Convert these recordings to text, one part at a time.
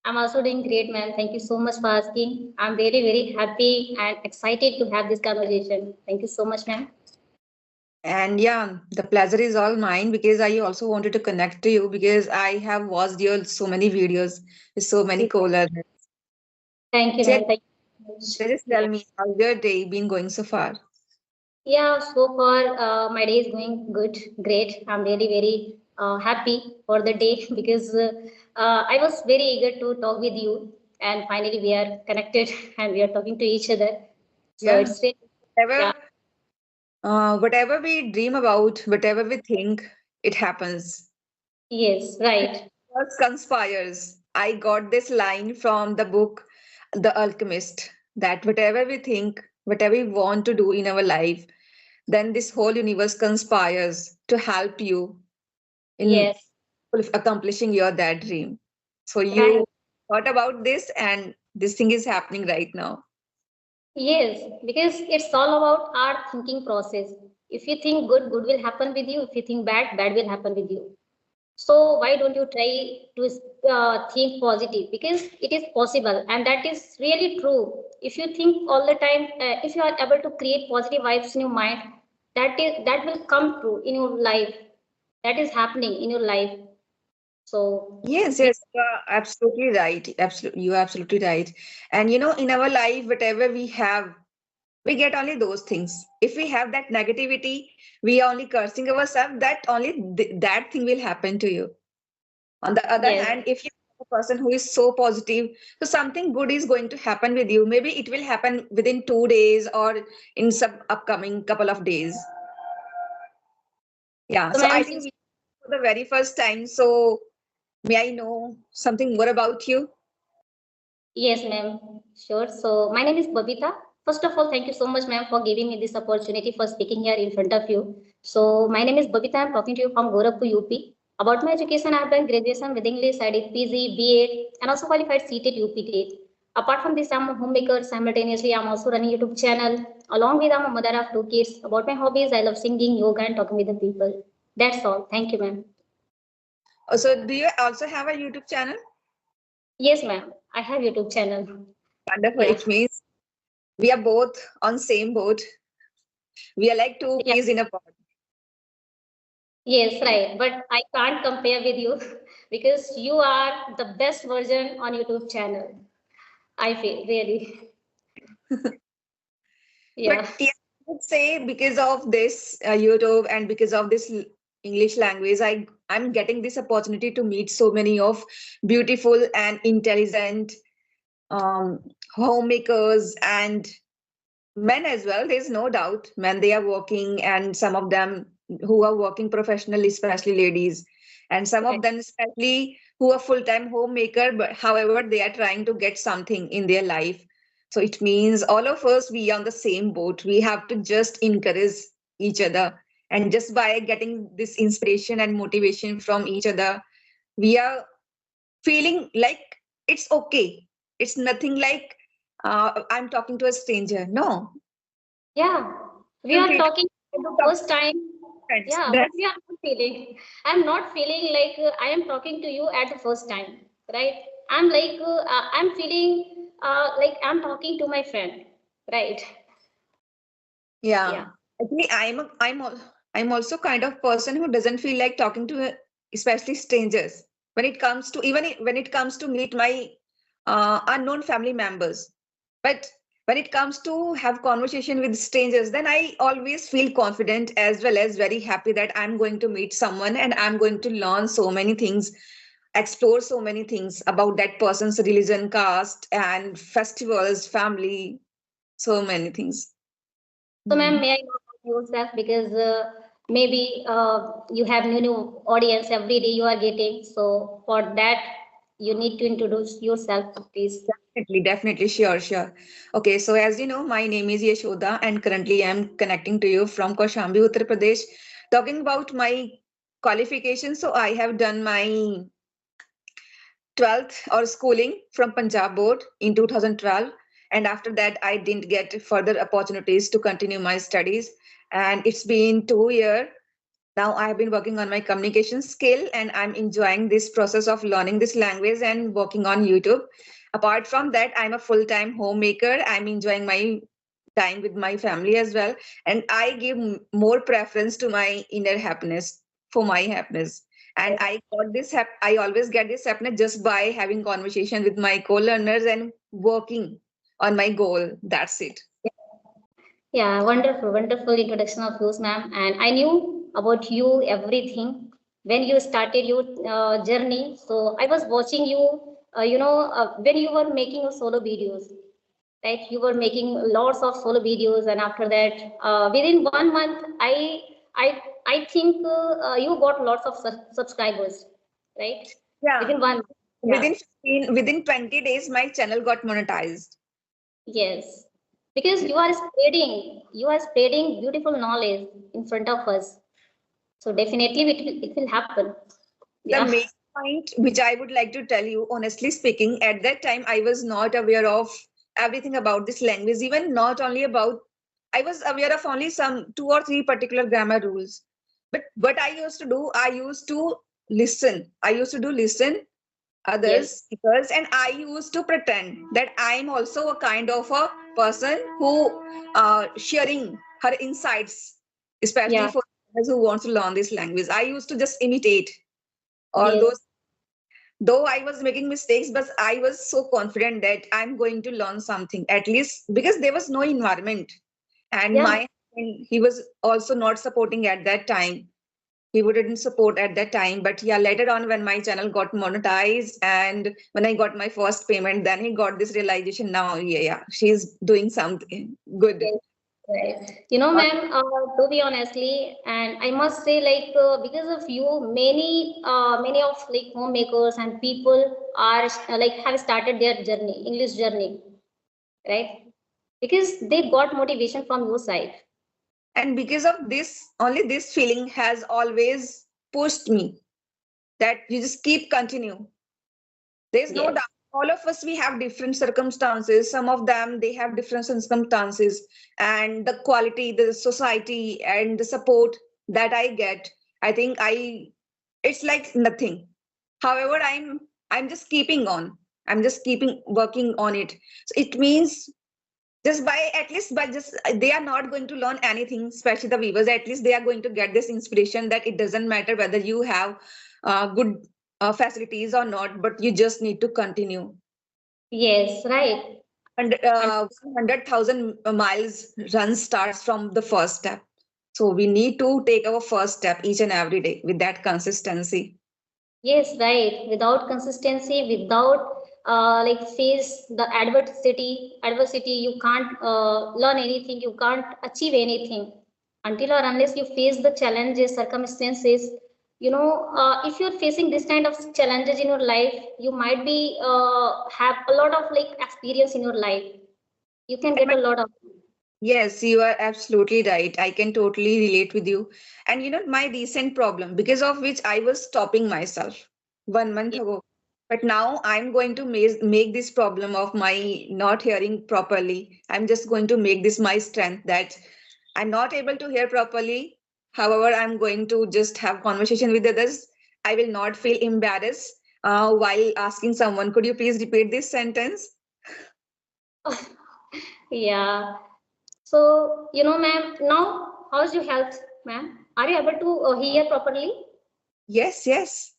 I'm also doing great, ma'am. Thank you so much for asking. I'm very, very happy and excited to have this conversation. Thank you so much, ma'am. And yeah, the pleasure is all mine because I also wanted to connect to you because I have watched your so many videos with so many callers. Thank you, So ma'am. Thank you so much. just Yeah. tell me how's your day been going so far? Yeah, so far my day is going good, great. I'm really very happy for the day because I was very eager to talk with you, and finally we are connected and we are talking to each other. So Yeah. it's really, yeah, Whatever, whatever we dream about, whatever we think, it happens. yes, right. First conspires. I got this line from the book The Alchemist that whatever we think, whatever we want to do in our life, then this whole universe conspires to help you in Yes, accomplishing your that dream. So right. you thought about this and this thing is happening right now. Yes, because it's all about our thinking process. If you think good, good will happen with you. If you think bad, bad will happen with you. So why don't you try to think positive? Because it is possible, and that is really true. If you think all the time, if you are able to create positive vibes in your mind, that will come true in your life. That is happening in your life. So Yes, yes, yes, you are absolutely right. Absolutely, you are absolutely right. And in our life, whatever we have, we get only those things. If we have that negativity, we are only cursing ourselves, that only that thing will happen to you. On the other yes. hand, if you are a person who is so positive, so something good is going to happen with you. Maybe it will happen within 2 days or in some upcoming couple of days. Yeah, So so I ma'am, think we for the very first time. So may I know something more about you? yes, ma'am. Sure. So my name is Babita. First of all, thank you so much, ma'am, for giving me this opportunity for speaking here in front of you. So my name is Babita. I'm talking to you from Gorakhpur, UP. About my education, I've done graduation with English. I did PG, BA, and also qualified CTET, UPTET. Apart from this, I'm a homemaker. Simultaneously, I'm also running YouTube channel. Along with, I'm a mother of two kids. About my hobbies, I love singing, yoga, and talking with the people. That's all. Thank you, ma'am. So do you also have a YouTube channel? Yes, ma'am. I have YouTube channel. Wonderful. Yeah. It means we are both on same boat. We are like two Yeah. peas in a pod. Yes, right. But I can't compare with you because you are the best version on YouTube channel. I feel really. But Yeah. yeah, I would say because of this YouTube and because of this English language, I'm getting this opportunity to meet so many of beautiful and intelligent um, homemakers and men as well. There's no doubt men they are working, and some of them who are working professionally, especially ladies, and some of Right. them especially who are full-time homemaker, but however they are trying to get something in their life. So it means all of us we are on the same boat. We have to just encourage each other, and just by getting this inspiration and motivation from each other, we are feeling like it's okay. It's nothing like I'm talking to a stranger. No, Yeah. We I'm are treating talking for the some first time. friends. Yeah, but we are not feeling. I'm not feeling like I am talking to you at the first time, right? I'm feeling like I'm talking to my friend, right? Yeah, Yeah. actually, I'm also kind of person who doesn't feel like talking to especially strangers when it comes to when it comes to meet my unknown family members. But when it comes to have conversation with strangers, then I always feel confident as well as very happy that I'm going to meet someone and I'm going to learn so many things, explore so many things about that person's religion, caste, and festivals, family, so many things. So, ma'am, Mhm. may I know about yourself because maybe you have new audience every day you are getting. So, for that, you need to introduce yourself, please. Definitely, definitely, sure, sure. Okay, so as you know, my name is Yashoda, and currently I'm connecting to you from Kaushambi, Uttar Pradesh. Talking about my qualifications, so I have done my 12th or schooling from Punjab board in 2012, and after that I didn't get further opportunities to continue my studies, and it's been 2 years now I have been working on my communication skill, and I'm enjoying this process of learning this language and working on YouTube. Apart from that, I'm a full-time homemaker. I'm enjoying my time with my family as well, and I give more preference to my inner happiness, for my happiness. And I always get this happiness just by having conversation with my co-learners and working on my goal. That's it. Yeah, wonderful, wonderful introduction of yours, ma'am. And I knew about you everything when you started your journey. So I was watching you, when you were making your solo videos, right? You were making lots of solo videos, and after that, within 1 month, I think you got lots of subscribers, right? Yeah. Within one, yeah. Within 20 days, my channel got monetized. Yes, because you are spreading beautiful knowledge in front of us. So definitely it will happen. The Yeah. main point which I would like to tell you, honestly speaking, at that time I was not aware of everything about this language, even not only about, I was aware of only some two or three particular grammar rules. But what I used to do, I used to listen. I used to do listen Yes. others speakers, and I used to pretend that I'm also a kind of a person who sharing her insights, especially Yeah. for those who want to learn this language. I used to just imitate all Yes. those, though I was making mistakes, but I was so confident that I'm going to learn something, at least because there was no environment. And Yeah. my husband, he was also not supporting at that time. He wouldn't support at that time. But yeah, later on, when my channel got monetized and when I got my first payment, then he got this realization, now, yeah, she's doing something good. Yes. Right. Ma'am, to be honestly, and I must say, like, because of you, many of like homemakers and people are like have started their journey, English journey, right? Because they got motivation from your side. And because of this, only this feeling has always pushed me that you just keep continue. There's no Yes. doubt. All of us, we have different circumstances. Some of them, they have different circumstances. And the quality, the society, and the support that I get, I think it's like nothing. However, I'm just keeping on. I'm just keeping working on it. So it means just by, at least by just, they are not going to learn anything, especially the viewers. At least they are going to get this inspiration that it doesn't matter whether you have good facilities or not, but you just need to continue. Yes, right. And And 100,000 miles run starts from the first step. So we need to take our first step each and every day with that consistency. yes, right. Without consistency, without like face the adversity, you can't learn anything. You can't achieve anything until or unless you face the challenges, circumstances. If you're facing this kind of challenges in your life, you might be have a lot of like experience in your life. You can And get a lot of. yes, you are absolutely right. I can totally relate with you. And my recent problem, because of which I was stopping myself 1 month ago. But now I'm going to make this problem of my not hearing properly. I'm just going to make this my strength that I'm not able to hear properly. However, I'm going to just have conversation with others. I will not feel embarrassed while asking someone, could you please repeat this sentence? Yeah. So, ma'am, now how's your health, ma'am? Are you able to hear properly? Yes, yes.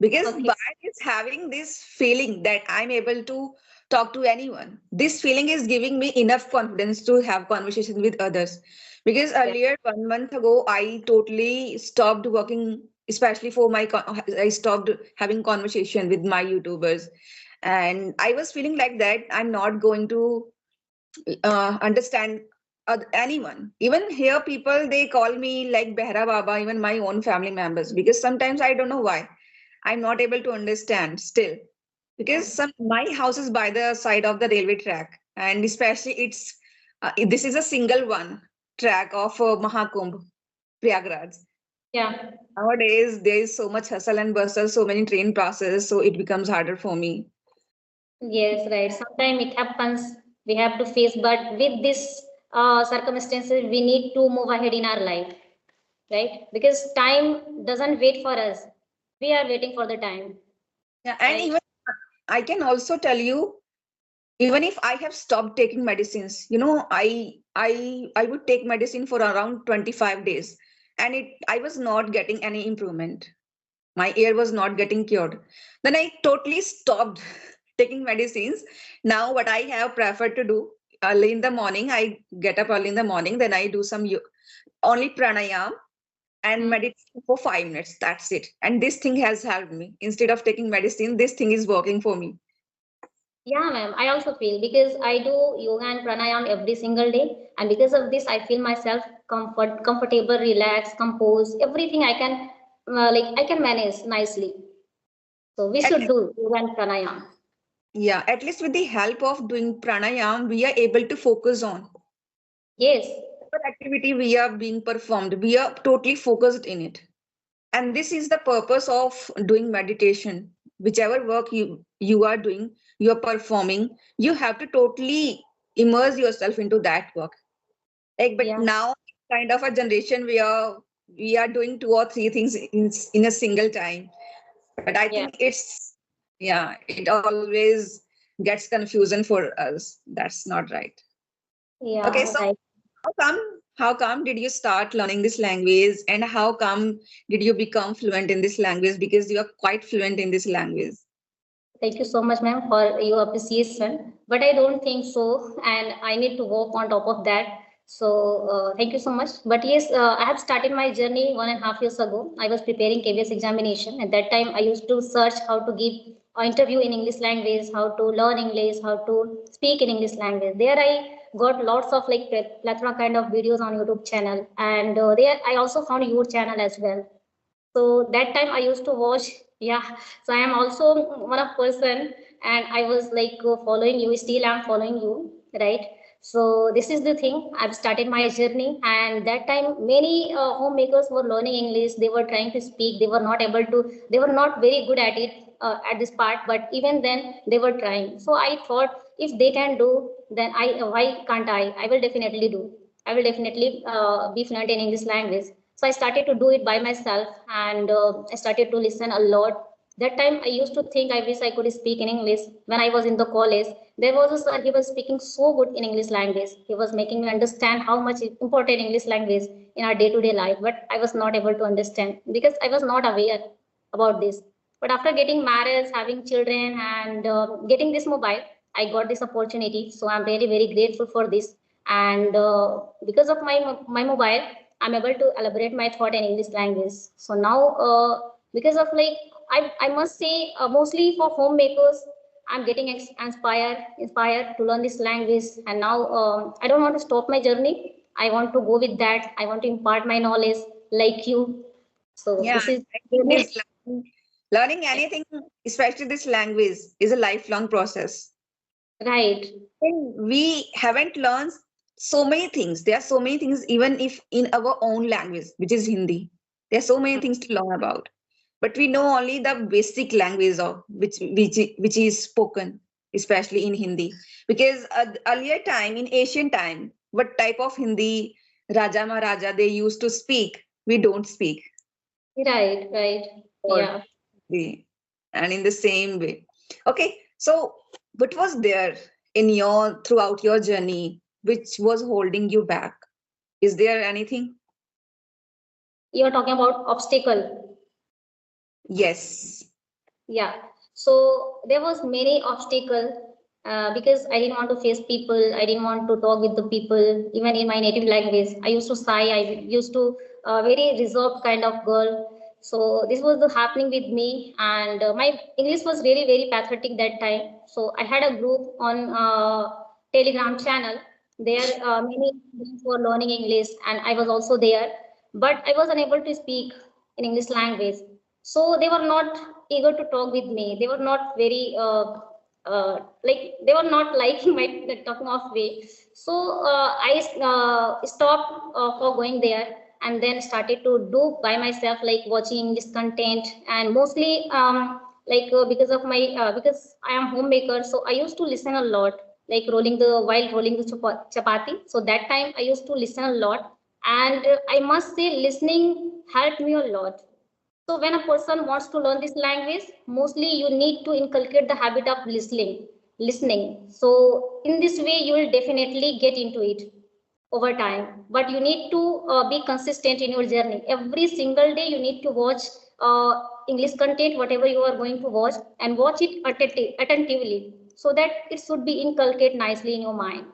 Because Okay. by just having this feeling that I'm able to talk to anyone, this feeling is giving me enough confidence to have conversation with others. Because Yeah. earlier, 1 month ago, I totally stopped working, especially for I stopped having conversation with my YouTubers. And I was feeling like that I'm not going to understand anyone. Even here, people, they call me like Behra Baba, even my own family members, because sometimes I don't know why. I'm not able to understand still. Because my house is by the side of the railway track, and especially this is a single one track of Mahakumbh, Prayagraj. Yeah. Nowadays, there is so much hustle and bustle, so many train passes, so it becomes harder for me. Yes, right. Sometimes it happens. We have to face, but with this circumstances, we need to move ahead in our life. right? Because time doesn't wait for us. We are waiting for the time, Yeah, and right? even I can also tell you, even if I have stopped taking medicines, I would take medicine for around 25 days, and I was not getting any improvement. My ear was not getting cured. Then I totally stopped taking medicines. Now what I have preferred to do, early in the morning, I get up early in the morning, then I do some only pranayam and Hmm. meditate for 5 minutes. That's it. And this thing has helped me. Instead of taking medicine, this thing is working for me. Yeah, ma'am. I also feel because I do yoga and pranayam every single day, and because of this, I feel myself comfortable, relaxed, composed. Everything I can, I can manage nicely. So we At should do yoga and pranayam. Yeah, at least with the help of doing pranayam, we are able to focus on Yes. what activity we are being performed. We are totally focused in it. And this is the purpose of doing meditation. Whichever work you are doing, you are performing, you have to totally immerse yourself into that work. Like, but Yeah. now kind of a generation we are doing two or three things in a single time. But I Yeah. think it always gets confusion for us. That's not right. Okay, Yeah. so Right. how come did you start learning this language, and how come did you become fluent in this language? Because you are quite fluent in this language. Thank you so much, ma'am, for your appreciation. But I don't think so, and I need to work on top of that. So thank you so much. But yes, I have started my journey 1.5 years ago. I was preparing KBS examination. At that time, I used to search how to give an interview in English language, how to learn English, how to speak in English language. There I got lots of like plethora kind of videos on YouTube channel, and there I also found your channel as well. So that time I used to watch. Yeah, so I am also one of person, and I was like following you. Still I'm following you, right? So this is the thing. I've started my journey, and that time many homemakers were learning English. They were trying to speak. They were not able to. They were not very good at it at this part, but even then they were trying. So I thought, if they can do, then I why can't I will definitely do. I will definitely be fluent in English language. So I started to do it by myself, and I started to listen a lot. That time I used to think I wish I could speak in English. When I was in the college, there was a sir, he was speaking so good in English language. He was making me understand how much important English language in our day-to-day life, but I was not able to understand because I was not aware about this. But after getting married, having children, and getting this mobile, I got this opportunity. So I'm very, very grateful for this. And because of my mobile, I'm able to elaborate my thought in English language. So now, because of I must say, mostly for homemakers, I'm getting inspired to learn this language. And now I don't want to stop my journey. I want to go with that. I want to impart my knowledge like you. So Yeah, this is I think this learning anything, especially this language, is a lifelong process. right. And we haven't learned so many things. There are so many things, even if in our own language, which is Hindi. There are so many things to learn about. But we know only the basic language of which is spoken, especially in Hindi. Because earlier time, in ancient time, what type of Hindi Raja Maharaja they used to speak, we don't speak. Right, right. Or Yeah. and in the same way. Okay, so what was there in your throughout your journey which was holding you back? Is there anything? You're talking about obstacle. Yes. Yeah. So there was many obstacle because I didn't want to face people. I didn't want to talk with the people, even in my native language. I used to sigh. I used to very reserved kind of girl. So this was the happening with me, and my English was really very pathetic that time. So I had a group on Telegram channel. There many students were learning English, and I was also there. But I was unable to speak in English language. So they were not eager to talk with me. They were not very they were not liking my the talking off way. So I stopped for going there, and then started to do by myself, like watching this content. And mostly because of my because I am homemaker, so I used to listen a lot, like rolling the while rolling the chapati. So that time I used to listen a lot. And I must say, listening helped me a lot. So when a person wants to learn this language, mostly you need to inculcate the habit of listening. So in this way, you will definitely get into it over time. But you need to be consistent in your journey. Every single day, you need to watch English content, whatever you are going to watch, and watch it attentively, so that it should be inculcated nicely in your mind.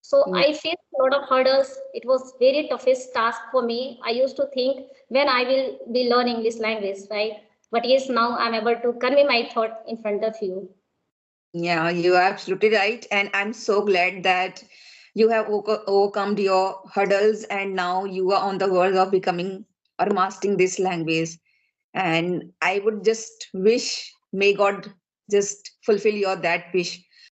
So Yeah. I faced a lot of hurdles. It was very toughest task for me. I used to think when I will be learning this language, right? But yes, now I'm able to convey my thought in front of you. Yeah, you are absolutely right. And I'm so glad that you have overcome your hurdles and now you are on the verge of becoming or mastering this language. And I would just wish, may God just fulfill your that wish